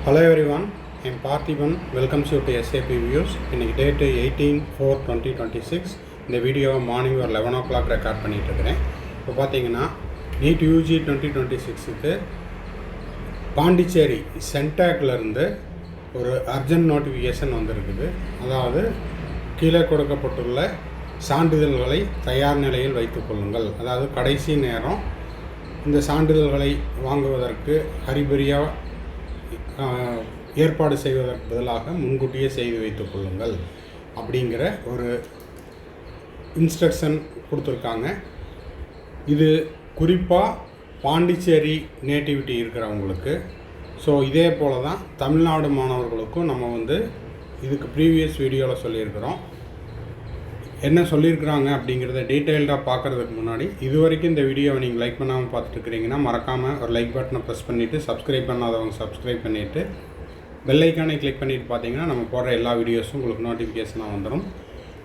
Hello everyone, I am Parthiban. Welcomes you to SAP Views. இன்னைக்கு date 18/4/2026. இந்த video morning ஒரு 11 o'clock record பண்ணிகிட்டு இருக்கிறேன். இப்போ பார்த்தீங்கன்னா நீட் யூஜி 2026க்கு பாண்டிச்சேரி சென்டாக்லேருந்து ஒரு அர்ஜென்ட் நோட்டிஃபிகேஷன் வந்திருக்குது. அதாவது கீழே கொடுக்கப்பட்டுள்ள சான்றிதழ்களை தயார் நிலையில் வைத்துக்கொள்ளுங்கள். அதாவது கடைசி நேரம் இந்த சான்றிதழ்களை வாங்குவதற்கு ஹரிபரியாக ஏற்பாடு செய்வதற்கு பதிலாக முன்கூட்டியே செய்து வைத்துக் கொள்ளுங்கள் அப்படிங்கிற ஒரு இன்ஸ்ட்ரக்ஷன் கொடுத்துருக்காங்க. இது குறிப்பாக பாண்டிச்சேரி நேட்டிவிட்டி இருக்கிறவங்களுக்கு. ஸோ இதே போல் தான் தமிழ்நாடு மாணவர்களுக்கும் நம்ம இதுக்கு ப்ரீவியஸ் வீடியோவில் சொல்லியிருக்கிறோம். என்ன சொல்லியிருக்கிறாங்க அப்படிங்கிறத டீட்டெயில்டாக பார்க்குறதுக்கு முன்னாடி இது வரைக்கும் இந்த வீடியோவை நீங்கள் லைக் பண்ணாமல் பார்த்துட்டுருக்கிறீங்கன்னா மறக்காமல் ஒரு லைக் பட்டனை ப்ரெஸ் பண்ணிவிட்டு சப்ஸ்கிரைப் பண்ணாதவங்க சப்ஸ்கிரைப் பண்ணிவிட்டு பெல் ஐக்கானை கிளிக் பண்ணிவிட்டு பார்த்தீங்கன்னா நம்ம போடுற எல்லா வீடியோஸும் உங்களுக்கு நோட்டிஃபிகேஷனாக வந்துடும்.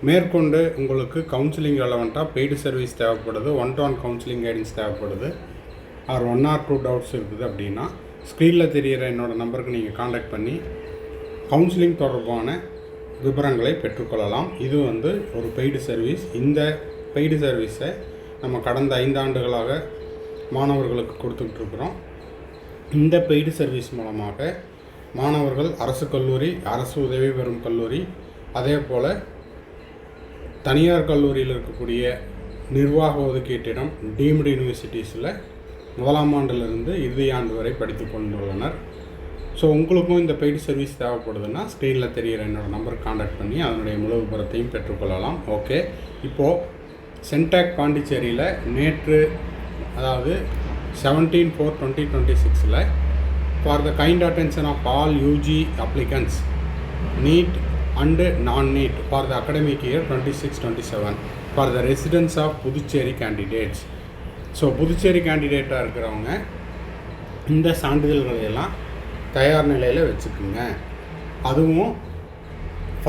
மேற்கொண்டு உங்களுக்கு கவுன்சிலிங் ரெலவெண்ட்டாக பெய்டு சர்வீஸ் தேவைப்படுது, 1-to-1 கவுன்சிலிங் கைடன்ஸ் தேவைப்படுது, ஆர் 1 or 2 டவுட்ஸ் இருக்குது அப்படின்னா ஸ்க்ரீனில் தெரிகிற என்னோடய நம்பருக்கு நீங்கள் காண்டாக்ட் பண்ணி கவுன்சிலிங் தொடர்பான விவரங்களை பெற்றுக்கொள்ளலாம். இது ஒரு பெய்டு சர்வீஸ். இந்த பெய்டு சர்வீஸை நம்ம கடந்த 5 ஆண்டுகளாக மாணவர்களுக்கு கொடுத்துட்ருக்குறோம். இந்த பெய்டு சர்வீஸ் மூலமாக மாணவர்கள் அரசு கல்லூரி, அரசு உதவி பெறும் கல்லூரி, அதே போல் தனியார் கல்லூரியில் இருக்கக்கூடிய நிர்வாக ஒதுக்கீட்டிடம் டீம்டு யூனிவர்சிட்டிஸில் 1ஆம் ஆண்டிலிருந்து இறுதி ஆண்டு வரை படித்து கொண்டுள்ளனர். ஸோ உங்களுக்கும் இந்த பெய்டு சர்வீஸ் தேவைப்படுதுன்னா ஸ்க்ரீனில் தெரிகிற என்னோடய நம்பருக்கு காண்டாக்ட் பண்ணி அதனுடைய முழு விபரத்தையும் பெற்றுக்கொள்ளலாம். ஓகே, இப்போது சென்டாக் பாண்டிச்சேரியில் நேற்று, அதாவது 17/4/2026 for the kind attention of all UG applicants NEET and non NEET for the academic year 26-27 for the residence of Puducherry candidates. So Puducherry கேண்டிடேட்டாக இருக்கிறவங்க இந்த சான்றிதழ்களையெல்லாம் தயார் நிலையில் வச்சுக்குங்க. அதுவும்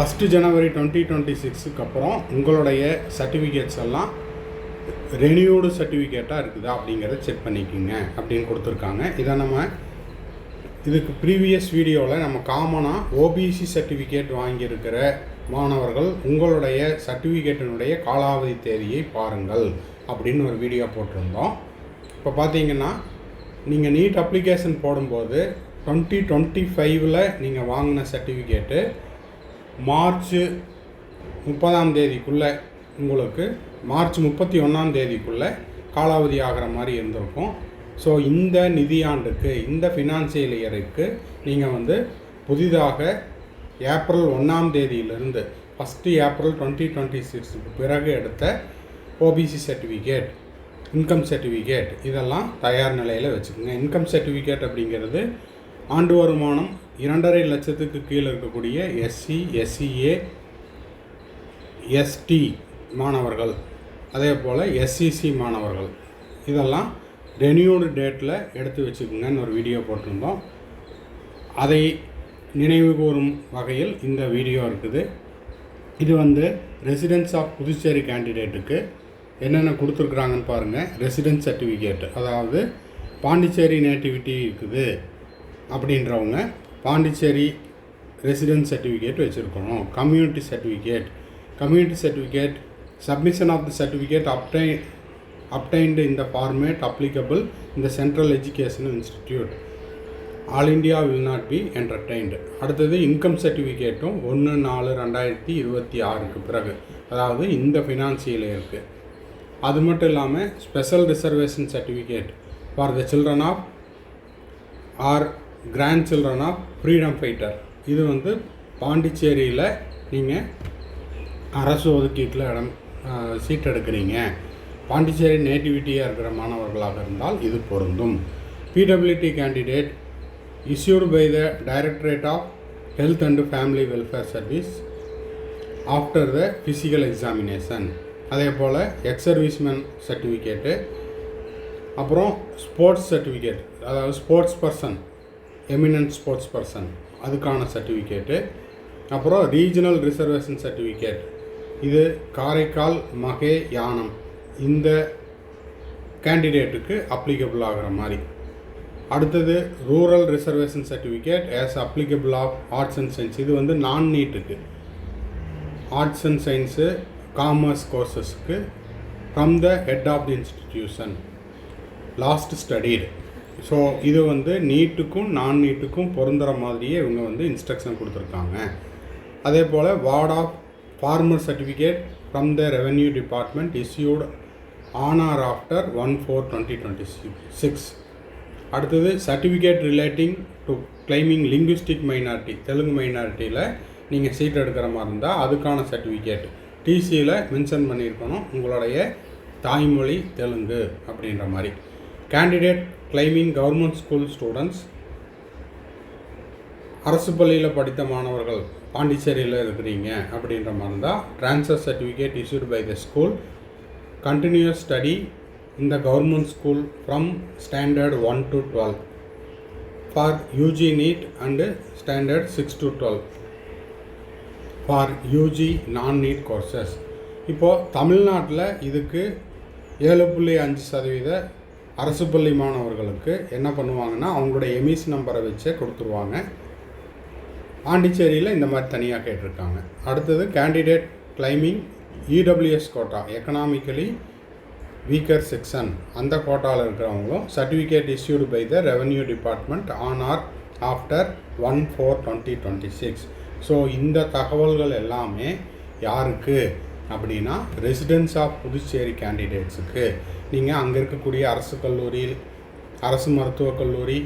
1 January 2026க்கு அப்புறம் உங்களுடைய சர்டிஃபிகேட்ஸ் எல்லாம் ரெனியூடு சர்டிஃபிகேட்டாக இருக்குதா அப்படிங்கிறத செக் பண்ணிக்கோங்க அப்படின்னு கொடுத்துருக்காங்க. இதை நம்ம இதுக்கு ப்ரீவியஸ் வீடியோவில் நம்ம காமனாக ஓபிசி சர்டிஃபிகேட் வாங்கியிருக்கிற மாணவர்கள் உங்களுடைய சர்டிஃபிகேட்டினுடைய காலாவதி தேதியை பாருங்கள் அப்படின்னு ஒரு வீடியோ போட்டிருந்தோம். இப்போ பார்த்தீங்கன்னா நீங்கள் நீட் அப்ளிகேஷன் போடும்போது 2025 நீங்கள் வாங்கின சர்டிஃபிகேட்டு மார்ச் 30 உங்களுக்கு மார்ச் 31 காலாவதி ஆகிற மாதிரி இருந்திருக்கும். ஸோ இந்த நிதியாண்டுக்கு, இந்த ஃபினான்சியல் இயருக்கு நீங்கள் புதிதாக ஏப்ரல் 1 1 ஏப்ரல் 2026க்கு பிறகு எடுத்த ஓபிசி சர்டிஃபிகேட், இன்கம் சர்டிஃபிகேட் இதெல்லாம் தயார் நிலையில் வச்சுக்கோங்க. இன்கம் சர்டிஃபிகேட் அப்படிங்கிறது ஆண்டு வருமானம் 2.5 லட்சத்துக்கு கீழே இருக்கக்கூடிய எஸ்சி, எஸ்சிஏ, எஸ்டி மாணவர்கள், அதே போல் எஸ்சிசி மாணவர்கள் இதெல்லாம் ரெனியூடு டேட்டில் எடுத்து வச்சுக்கோங்கன்னு ஒரு வீடியோ போட்டிருந்தோம். அதை நினைவு கூறும் வகையில் இந்த வீடியோ இருக்குது. இது ரெசிடென்ஸ் ஆஃப் புதுச்சேரி கேண்டிடேட்டுக்கு என்னென்ன கொடுத்துருக்குறாங்கன்னு பாருங்கள். ரெசிடென்ஸ் சர்டிஃபிகேட், அதாவது பாண்டிச்சேரி நேட்டிவிட்டி இருக்குது அப்படின்றவங்க பாண்டிச்சேரி ரெசிடென்ஸ் சர்டிஃபிகேட் வச்சுருக்கணும். Community certificate submission of the certificate obtained in the format applicable in the Central Education Institute. All India will not be entertained. அடுத்தது இன்கம் சர்டிஃபிகேட்டும் 1/4/2026க்கு பிறகு, அதாவது இந்த ஃபினான்சியல் இயருக்கு. அது மட்டும் இல்லாமல் special reservation certificate for the children of or grandchildren of freedom fighter. இது பாண்டிச்சேரியில் நீங்கள் அரசு ஒதுக்கீட்டில் சீட் எடுக்கிறீங்க, பாண்டிச்சேரி நேட்டிவிட்டியாக இருக்கிற மாணவர்களாக இருந்தால் இது பொருந்தும். PWD candidate issued by the directorate of health and family welfare service after the physical examination. அதே போல் எக்ஸ் சர்வீஸ்மேன் சர்டிஃபிகேட்டு, அப்புறம் ஸ்போர்ட்ஸ் சர்டிஃபிகேட், அதாவது sports person, eminent sports person அதுக்கான சர்டிஃபிகேட்டு, அப்புறம் ரீஜனல் ரிசர்வேஷன் சர்டிஃபிகேட். இது காரைக்கால், மகே, யானம் இந்த கேண்டிடேட்டுக்கு அப்ளிகபிள் ஆகிற மாதிரி. அடுத்தது rural reservation certificate as applicable of arts and science. இது வந்து நான் நீட்டுக்கு, ஆர்ட்ஸ் அண்ட் சயின்ஸு காமர்ஸ் கோர்சஸ்க்கு from the head of the institution last studied. So இது வந்து நீட்டுக்கும் நான் நீட்டுக்கும் பொருந்துகிற மாதிரியே இவங்க வந்து இன்ஸ்ட்ரக்ஷன் கொடுத்துருக்காங்க. அதே போல் ward of farmer certificate from the revenue department issued on or after 1/4/2026. அடுத்தது certificate relating to claiming linguistic minority, Telugu மைனாரிட்டியில் நீங்கள் சீட் எடுக்கிற மாதிரி இருந்தால் அதுக்கான சர்டிஃபிகேட் டிசியில் மென்ஷன் பண்ணியிருக்கணும் உங்களுடைய தாய்மொழி தெலுங்கு அப்படின்ற மாதிரி. Candidate claiming government school students, அரசு பள்ளியில் படித்த மாணவர்கள் பாண்டிச்சேரியில் இருக்கிறீங்க அப்படின்ற மாதிரி இருந்தால் transfer certificate issued by the school, continues study in the government school from standard 1 to 12 for UG NEET and standard 6 to 12 for UG non-NEET courses. இப்போது தமிழ்நாட்டில் இதுக்கு 7.5% அரசு பள்ளி மாணவர்களுக்கு என்ன பண்ணுவாங்கன்னா அவங்களோட எமிஸ் நம்பரை வச்சே கொடுத்துருவாங்க. பாண்டிச்சேரியில் இந்த மாதிரி தனியாக கேட்டிருக்காங்க. அடுத்தது candidate claiming EWS quota, economically weaker section, அந்த கோட்டாவில் இருக்கிறவங்களும் certificate issued by the revenue department on or after 1/4/2026. So இந்த தகவல்கள் எல்லாமே யாருக்கு அப்படின்னா ரெசிடென்ஸ் ஆஃப் புதுச்சேரி கேண்டிடேட்ஸுக்கு. நீங்கள் அங்கே இருக்கக்கூடிய அரசு கல்லூரி, அரசு மருத்துவக் கல்லூரி,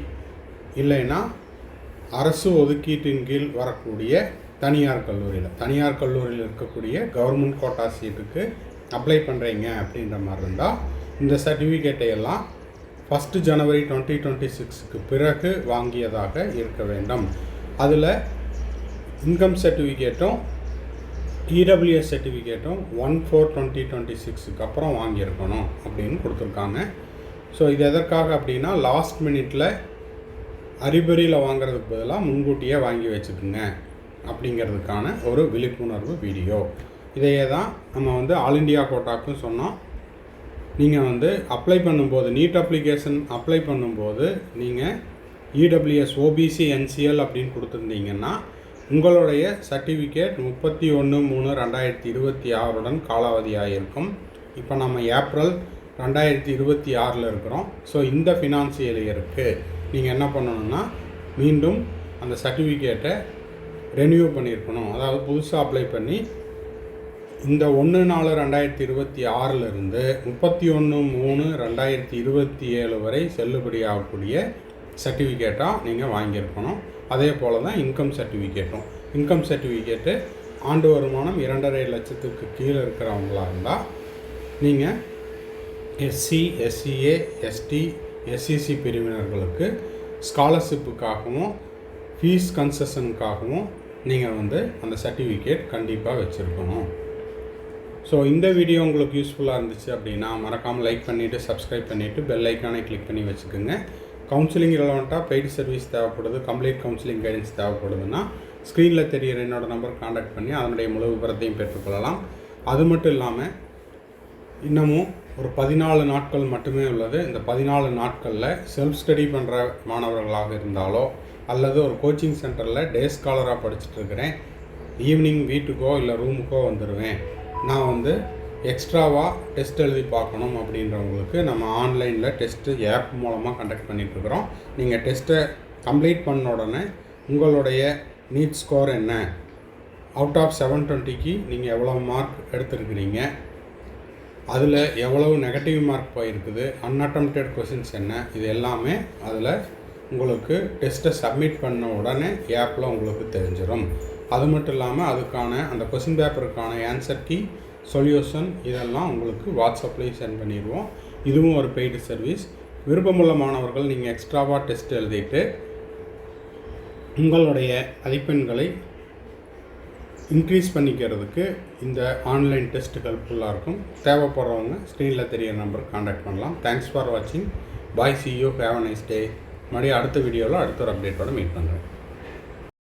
இல்லைன்னா அரசு ஒதுக்கீட்டின் கீழ் வரக்கூடிய தனியார் கல்லூரியில் இருக்கக்கூடிய கவர்மெண்ட் கோட்டா சீட்டுக்கு அப்ளை பண்ணுறீங்க அப்படின்ற மாதிரி இருந்தால் இந்த சர்டிஃபிகேட்டை எல்லாம் 1 ஜனவரி 2026க்கு பிறகு வாங்கியதாக இருக்க வேண்டும். அதில் இன்கம் சர்டிஃபிகேட்டும் இடபிள்யூஎஸ் சர்டிஃபிகேட்டும் 1/4/2026க்கு அப்புறம் வாங்கியிருக்கணும் அப்படின்னு கொடுத்துருக்காங்க. ஸோ இது எதற்காக அப்படின்னா லாஸ்ட் மினிட்டில் அறிபறியில் வாங்குறதுக்கு பதிலாக முன்கூட்டியே வாங்கி வச்சுக்குங்க அப்படிங்கிறதுக்கான ஒரு விழிப்புணர்வு வீடியோ. இதையே தான் நம்ம வந்து ஆல் இண்டியா கோட்டாக்கும் சொன்னோம். நீங்கள் வந்து அப்ளை பண்ணும்போது, நீட் அப்ளிகேஷன் அப்ளை பண்ணும்போது நீங்கள் இடபிள்யூஎஸ் ஓபிசி என்சிஎல் அப்படின்னு கொடுத்துருந்தீங்கன்னா உங்களுடைய சர்டிஃபிகேட் 31/3/2026 காலாவதியாக இருக்கும். இப்போ நம்ம ஏப்ரல் 2026 இருக்கிறோம். ஸோ இந்த ஃபினான்சியல் இயருக்கு நீங்கள் என்ன பண்ணணுன்னா மீண்டும் அந்த சர்டிஃபிகேட்டை ரெனியூ பண்ணியிருக்கணும். அதாவது புதுசாக அப்ளை பண்ணி இந்த 1/4/2026 31/3/2027 வரை செல்லுபடியாகக்கூடிய சர்டிஃபிகேட்டாக நீங்கள் வாங்கியிருக்கணும். அதே போல் தான் இன்கம் சர்டிஃபிகேட்டு ஆண்டு வருமானம் 2.5 லட்சத்துக்கு கீழே இருக்கிறவங்களாக இருந்தால் நீங்கள் எஸ்சி, எஸ்சிஏ, எஸ்டி, எஸ்சிசி பிரிவினர்களுக்கு ஸ்காலர்ஷிப்புக்காகவும் ஃபீஸ் கன்செஷனுக்காகவும் நீங்கள் வந்து அந்த சர்டிஃபிகேட் கண்டிப்பாக வச்சுருக்கணும். ஸோ இந்த வீடியோ உங்களுக்கு யூஸ்ஃபுல்லாக இருந்துச்சு அப்படின்னா மறக்காமல் லைக் பண்ணிவிட்டு சப்ஸ்கிரைப் பண்ணிவிட்டு பெல் ஐக்கானை கிளிக் பண்ணி வச்சுக்கோங்க. கவுன்சிலிங் ரெலவெண்ட்டாக பெய்டு சர்வீஸ் தேவைப்படுது, கம்ப்ளீட் கவுன்சிலிங் கைடன்ஸ் தேவைப்படுதுன்னா ஸ்க்ரீனில் தெரிகிற என்னோட நம்பர் காண்டாக்ட் பண்ணி அதனுடைய முழு விவரத்தையும் பெற்றுக்கொள்ளலாம். அது மட்டும் இல்லாமல் இன்னமும் ஒரு 14 நாட்கள் மட்டுமே உள்ளது. இந்த 14 நாட்களில் செல்ஃப் ஸ்டடி பண்ணுற மாணவர்களாக இருந்தாலோ அல்லது ஒரு கோச்சிங் சென்டரில் டே ஸ்காலராக படிச்சுட்ருக்கிறேன், ஈவினிங் வீட்டுக்கோ இல்லை ரூமுக்கோ வந்துடுவேன், நான் வந்து எக்ஸ்ட்ராவாக டெஸ்ட் எழுதி பார்க்கணும் அப்படின்றவங்களுக்கு நம்ம ஆன்லைனில் டெஸ்ட்டு ஆப் மூலமாக கண்டக்ட் பண்ணிகிட்ருக்குறோம். நீங்கள் டெஸ்ட்டை கம்ப்ளீட் பண்ண உடனே உங்களுடைய நீட் ஸ்கோர் என்ன, அவுட் ஆஃப் 720க்கு நீங்கள் எவ்வளோ மார்க் எடுத்துருக்கிறீங்க, அதில் எவ்வளவு நெகட்டிவ் மார்க் போயிருக்குது, அன்அட்டெம்ப்டட் கொஷின்ஸ் என்ன, இது எல்லாமே அதில் உங்களுக்கு டெஸ்ட்டை சப்மிட் பண்ண உடனே ஆப்பில் உங்களுக்கு தெரிஞ்சிடும். அது மட்டும் இல்லாமல் அதுக்கான அந்த கொஷின் பேப்பருக்கான ஆன்சர் கீ, சொல்யூஷன் இதெல்லாம் உங்களுக்கு வாட்ஸ்அப்லேயும் சென்ட் பண்ணிடுவோம். இதுவும் ஒரு பெய்டு சர்வீஸ். விருப்பமுள்ள மாணவர்கள் நீங்கள் எக்ஸ்ட்ராவாக டெஸ்ட் எழுதிட்டு உங்களுடைய மதிப்பெண்களை இன்க்ரீஸ் பண்ணிக்கிறதுக்கு இந்த ஆன்லைன் டெஸ்ட் ஹெல்ப்ஃபுல்லாக இருக்கும். தேவைப்படுறவங்க ஸ்க்ரீனில் தெரிய நம்பர் காண்டாக்ட் பண்ணலாம். தேங்க்ஸ் ஃபார் வாட்சிங். Bye, see you, have a nice day. மறுபடியும் அடுத்த வீடியோவில் அடுத்த ஒரு அப்டேட்டோடு மீட் பண்ணுறேன்.